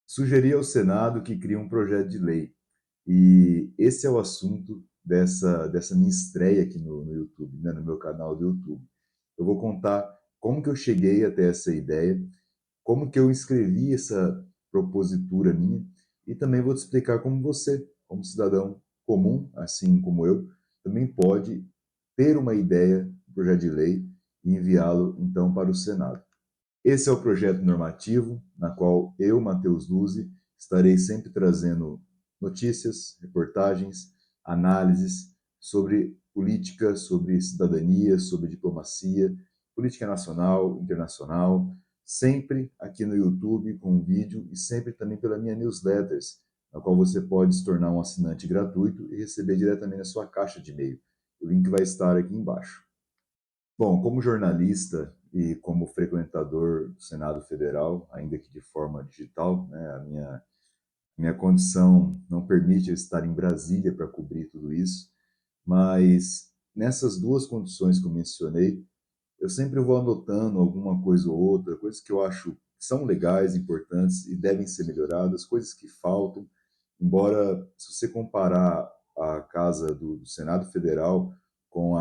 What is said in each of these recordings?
Sugeri ao Senado que crie um projeto de lei. E esse é o assunto dessa minha estreia aqui no YouTube, né, no meu canal do YouTube. Eu vou contar como que eu cheguei até essa ideia, como que eu escrevi essa propositura minha, e também vou te explicar como você, como cidadão comum, assim como eu, também pode ter uma ideia, um projeto de lei e enviá-lo então para o Senado. Esse é o projeto normativo, na qual eu, Matheus Luzzi, estarei sempre trazendo notícias, reportagens, análises sobre política, sobre cidadania, sobre diplomacia, política nacional, internacional, sempre aqui no YouTube com um vídeo e sempre também pela minha newsletters, na qual você pode se tornar um assinante gratuito e receber diretamente na sua caixa de e-mail. O link vai estar aqui embaixo. Bom, como jornalista e como frequentador do Senado Federal, ainda que de forma digital, né, a minha condição não permite eu estar em Brasília para cobrir tudo isso, mas nessas duas condições que eu mencionei, eu sempre vou anotando alguma coisa ou outra, coisas que eu acho que são legais, importantes e devem ser melhoradas, coisas que faltam, embora se você comparar a casa do Senado Federal com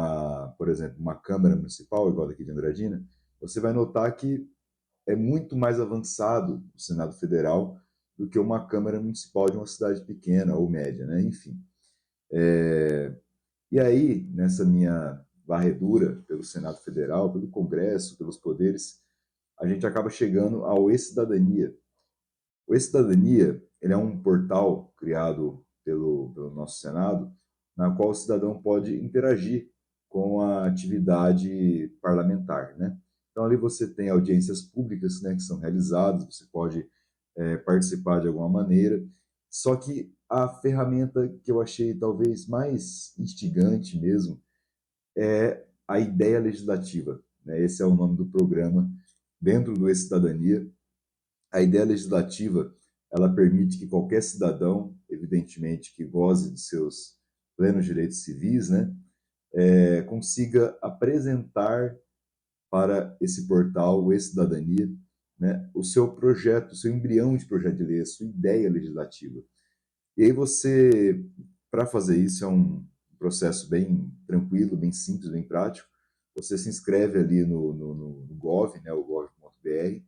por exemplo, uma Câmara Municipal, igual daqui de Andradina, você vai notar que é muito mais avançado o Senado Federal do que uma Câmara Municipal de uma cidade pequena ou média, né? Enfim. E aí, nessa minha varredura pelo Senado Federal, pelo Congresso, pelos poderes, a gente acaba chegando ao E-Cidadania. O E-Cidadania, ele é um portal criado pelo nosso Senado, na qual o cidadão pode interagir com a atividade parlamentar, né? Então ali você tem audiências públicas, né, que são realizadas, você pode participar de alguma maneira. Só que a ferramenta que eu achei talvez mais instigante mesmo é a ideia legislativa, né? Esse é o nome do programa dentro do E-Cidadania. A ideia legislativa, ela permite que qualquer cidadão, evidentemente que goze de seus plenos direitos civis, né, consiga apresentar para esse portal, o E-Cidadania, né, o seu projeto, o seu embrião de projeto de lei, a sua ideia legislativa. E aí você, para fazer isso, é um processo bem tranquilo, bem simples, bem prático. Você se inscreve ali no Gov, né, o gov.br,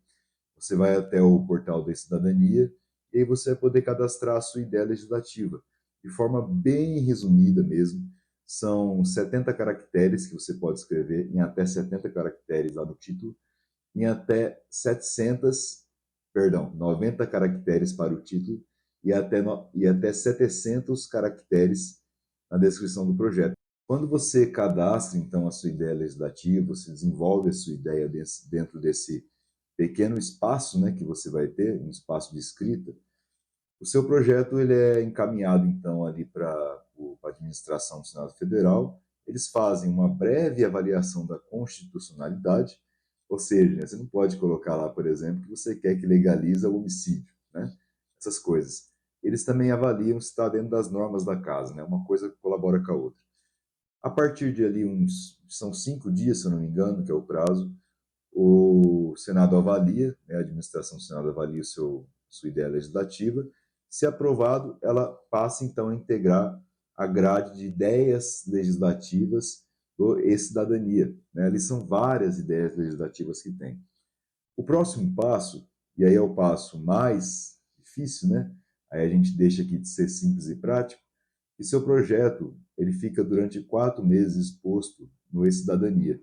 você vai até o portal da Cidadania e aí você vai poder cadastrar a sua ideia legislativa. De forma bem resumida mesmo, são 70 caracteres que você pode escrever, em até 70 caracteres lá no título, em até 90 caracteres para o título e até 700 caracteres na descrição do projeto. Quando você cadastra, então, a sua ideia legislativa, você desenvolve a sua ideia dentro desse pequeno espaço, né, que você vai ter, um espaço de escrita, o seu projeto ele é encaminhado, então, ali para a administração do Senado Federal. Eles fazem uma breve avaliação da constitucionalidade, ou seja, né, você não pode colocar lá, por exemplo, que você quer que legalize o homicídio, né? Essas coisas. Eles também avaliam se está dentro das normas da casa, né? Uma coisa colabora com a outra. A partir de ali, são 5 dias, se eu não me engano, que é o prazo, o Senado avalia, né, a administração do Senado avalia sua ideia legislativa. Se aprovado, ela passa então a integrar a grade de ideias legislativas do E-Cidadania, né? Ali são várias ideias legislativas que tem. O próximo passo, e aí é o passo mais difícil, né? Aí a gente deixa aqui de ser simples e prático, e seu projeto ele fica durante 4 meses exposto no E-Cidadania.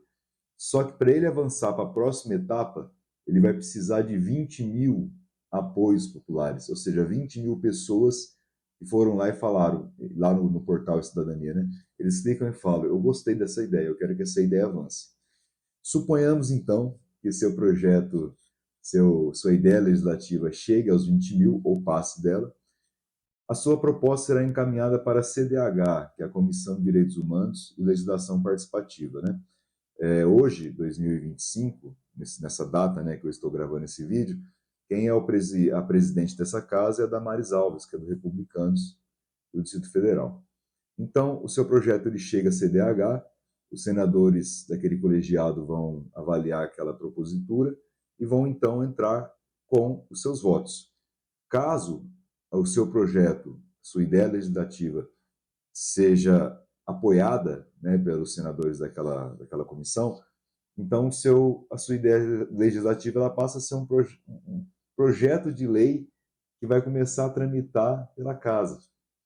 Só que para ele avançar para a próxima etapa, ele vai precisar de 20 mil apoios populares, ou seja, 20 mil pessoas que foram lá e falaram, lá no portal Cidadania, né? Eles clicam e falam, eu gostei dessa ideia, eu quero que essa ideia avance. Suponhamos, então, que seu projeto, sua ideia legislativa chegue aos 20 mil ou passe dela, a sua proposta será encaminhada para a CDH, que é a Comissão de Direitos Humanos e Legislação Participativa, né? Hoje, 2025, nessa data, né, que eu estou gravando esse vídeo, quem é a presidente dessa casa é a Damares Alves, que é do Republicanos do Distrito Federal. Então, o seu projeto ele chega à CDH, os senadores daquele colegiado vão avaliar aquela propositura e vão então entrar com os seus votos. Caso o seu projeto, sua ideia legislativa, seja apoiada, né, pelos senadores daquela comissão, então a sua ideia legislativa ela passa a ser um projeto de lei que vai começar a tramitar pela casa,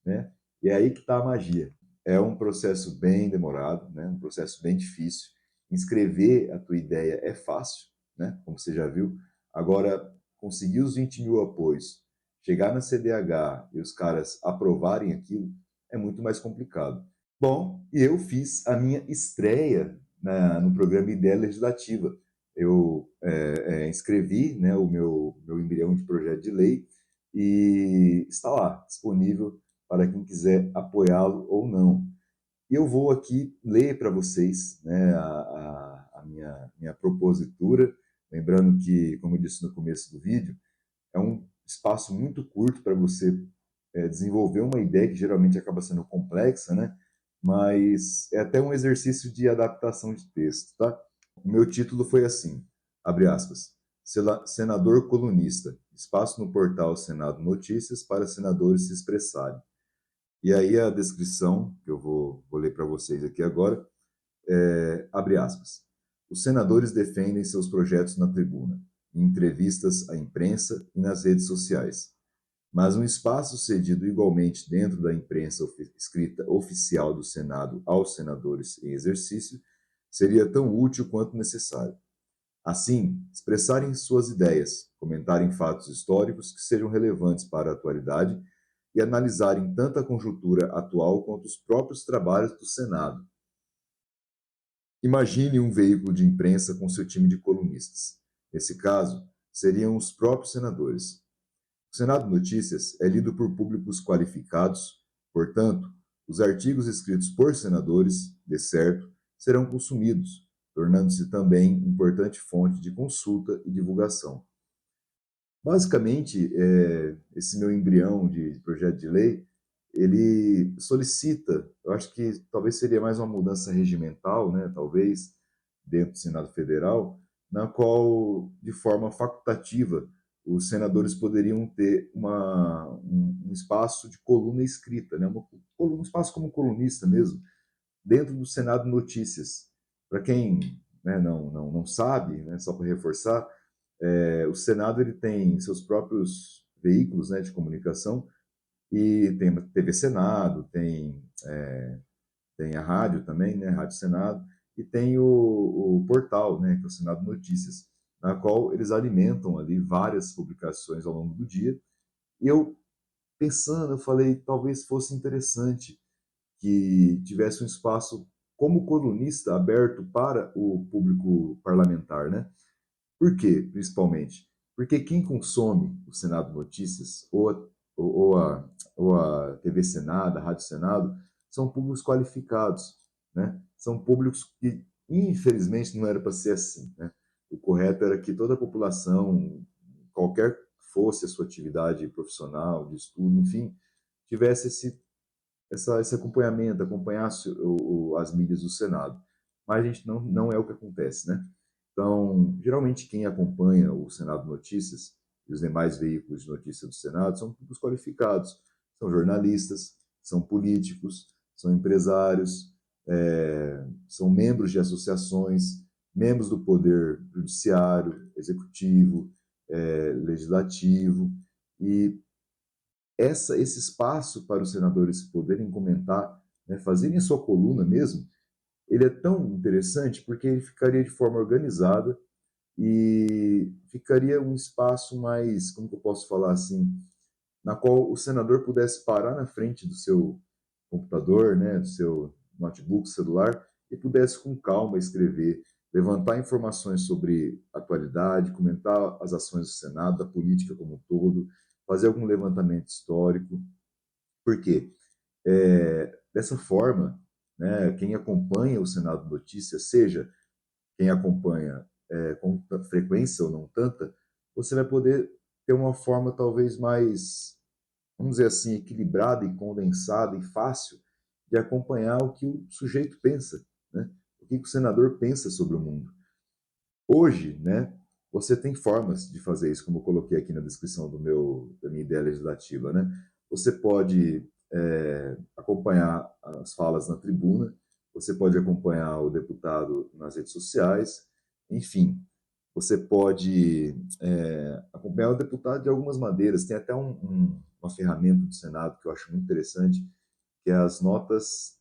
né? E é aí que está a magia. É um processo bem demorado, né? Um processo bem difícil. Inscrever a tua ideia é fácil, né? Como você já viu. Agora, conseguir os 20 mil apoios, chegar na CDH e os caras aprovarem aquilo, é muito mais complicado. Bom, e eu fiz a minha estreia no programa Ideia Legislativa. Eu inscrevi, né, o meu embrião de projeto de lei e está lá, disponível para quem quiser apoiá-lo ou não. E eu vou aqui ler para vocês, né, a minha propositura, lembrando que, como eu disse no começo do vídeo, é um espaço muito curto para você desenvolver uma ideia que geralmente acaba sendo complexa, né? Mas é até um exercício de adaptação de texto, tá? O meu título foi assim, abre aspas, senador colunista, espaço no portal Senado Notícias para senadores se expressarem. E aí a descrição, que eu vou ler para vocês aqui agora, abre aspas. Os senadores defendem seus projetos na tribuna, em entrevistas à imprensa e nas redes sociais. Mas um espaço cedido igualmente dentro da imprensa escrita oficial do Senado aos senadores em exercício seria tão útil quanto necessário. Assim, expressarem suas ideias, comentarem fatos históricos que sejam relevantes para a atualidade e analisarem tanto a conjuntura atual quanto os próprios trabalhos do Senado. Imagine um veículo de imprensa com seu time de colunistas. Nesse caso, seriam os próprios senadores. O Senado Notícias é lido por públicos qualificados, portanto, os artigos escritos por senadores, de certo, serão consumidos, tornando-se também importante fonte de consulta e divulgação. Basicamente, esse meu embrião de projeto de lei, ele solicita, eu acho que talvez seria mais uma mudança regimental, né, talvez, dentro do Senado Federal, na qual, de forma facultativa, os senadores poderiam ter um espaço de coluna escrita, né, um espaço como colunista mesmo, dentro do Senado Notícias. Para quem, né, não sabe, né, só para reforçar, o Senado ele tem seus próprios veículos, né, de comunicação, e tem a TV Senado, tem a rádio também, né, Rádio Senado, e tem o portal, né, que é o Senado Notícias, na qual eles alimentam ali várias publicações ao longo do dia. E eu, pensando, eu falei, talvez fosse interessante que tivesse um espaço como colunista aberto para o público parlamentar, né? Por quê, principalmente? Porque quem consome o Senado Notícias ou a TV Senado, a Rádio Senado, são públicos qualificados, né? São públicos que, infelizmente, não era para ser assim, né? O correto era que toda a população, qualquer que fosse a sua atividade profissional, de estudo, enfim, tivesse esse acompanhamento, acompanhasse as mídias do Senado. Mas a gente não é o que acontece, né? Então, geralmente quem acompanha o Senado Notícias e os demais veículos de notícia do Senado são públicos qualificados, são jornalistas, são políticos, são empresários, são membros de associações, membros do Poder Judiciário, Executivo, Legislativo, e esse espaço para os senadores poderem comentar, né, fazerem sua coluna mesmo, ele é tão interessante porque ele ficaria de forma organizada e ficaria um espaço mais, como que eu posso falar assim, na qual o senador pudesse parar na frente do seu computador, né, do seu notebook, celular, e pudesse com calma escrever, levantar informações sobre atualidade, comentar as ações do Senado, da política como um todo, fazer algum levantamento histórico. Por quê? Dessa forma, né, quem acompanha o Senado Notícias, seja quem acompanha com frequência ou não tanta, você vai poder ter uma forma talvez mais, vamos dizer assim, equilibrada e condensada e fácil de acompanhar o que o sujeito pensa, né? O que o senador pensa sobre o mundo. Hoje, né, você tem formas de fazer isso, como eu coloquei aqui na descrição da minha ideia legislativa, né? Você pode acompanhar as falas na tribuna, você pode acompanhar o deputado nas redes sociais, enfim, você pode acompanhar o deputado de algumas maneiras. Tem até uma ferramenta do Senado que eu acho muito interessante, que é as notas.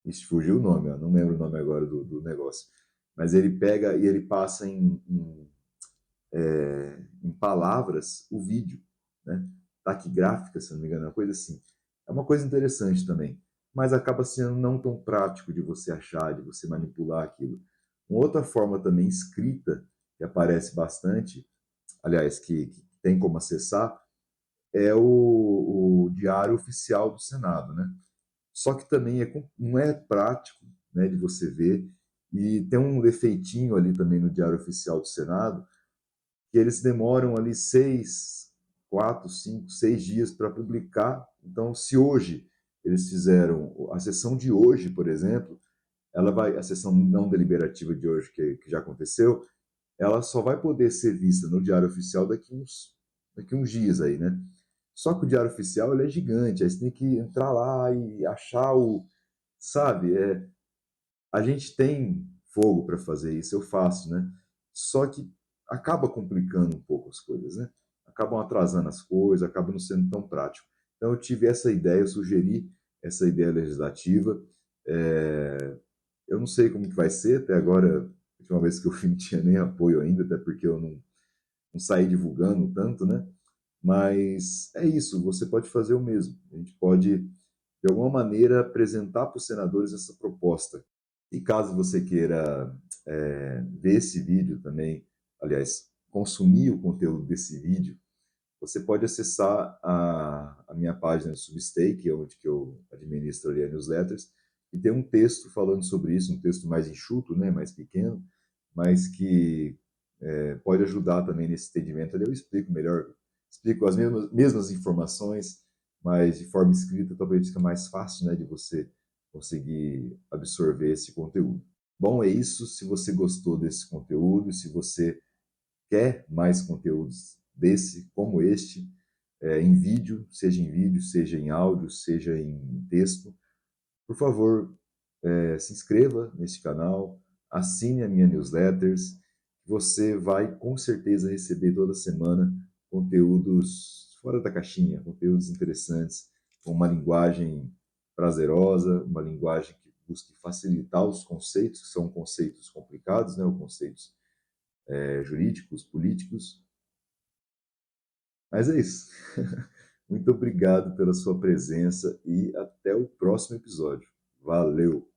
Ixi, fugiu o nome, ó, não lembro o nome agora do negócio. Mas ele pega e ele passa em palavras o vídeo, né? Taquigráfica, se não me engano, é uma coisa assim. É uma coisa interessante também, mas acaba sendo não tão prático de você achar, de você manipular aquilo. Uma outra forma também escrita, que aparece bastante, aliás, que tem como acessar, é o Diário Oficial do Senado, né? Só que também não é prático, né, de você ver, e tem um defeitinho ali também no Diário Oficial do Senado, que eles demoram ali 4, 5, 6 dias para publicar. Então, se hoje eles fizeram a sessão de hoje, por exemplo, a sessão não deliberativa de hoje, que já aconteceu, ela só vai poder ser vista no Diário Oficial daqui uns dias aí, né? Só que o Diário Oficial ele é gigante, aí você tem que entrar lá e achar sabe, a gente tem fogo para fazer isso, eu faço, né? Só que acaba complicando um pouco as coisas, né? Acabam atrasando as coisas, acaba não sendo tão prático. Então eu tive essa ideia, eu sugeri essa ideia legislativa. Eu não sei como que vai ser, até agora, a última vez que eu fui não tinha nem apoio ainda, até porque eu não saí divulgando tanto, né? Mas é isso, você pode fazer o mesmo. A gente pode, de alguma maneira, apresentar para os senadores essa proposta. E caso você queira ver esse vídeo também, aliás, consumir o conteúdo desse vídeo, você pode acessar a minha página do Substack, onde que eu administro ali a newsletters, e tem um texto falando sobre isso, um texto mais enxuto, né, mais pequeno, mas que pode ajudar também nesse entendimento. Ali eu explico melhor, explico as mesmas informações, mas de forma escrita talvez fica mais fácil, né, de você conseguir absorver esse conteúdo. Bom, é isso. Se você gostou desse conteúdo, se você quer mais conteúdos como este, em vídeo, seja em áudio, seja em texto, por favor, se inscreva neste canal, assine a minha newsletters, você vai com certeza receber toda semana conteúdos fora da caixinha, conteúdos interessantes, com uma linguagem prazerosa, uma linguagem que busque facilitar os conceitos, que são conceitos complicados, né, ou conceitos jurídicos, políticos. Mas é isso. Muito obrigado pela sua presença e até o próximo episódio. Valeu!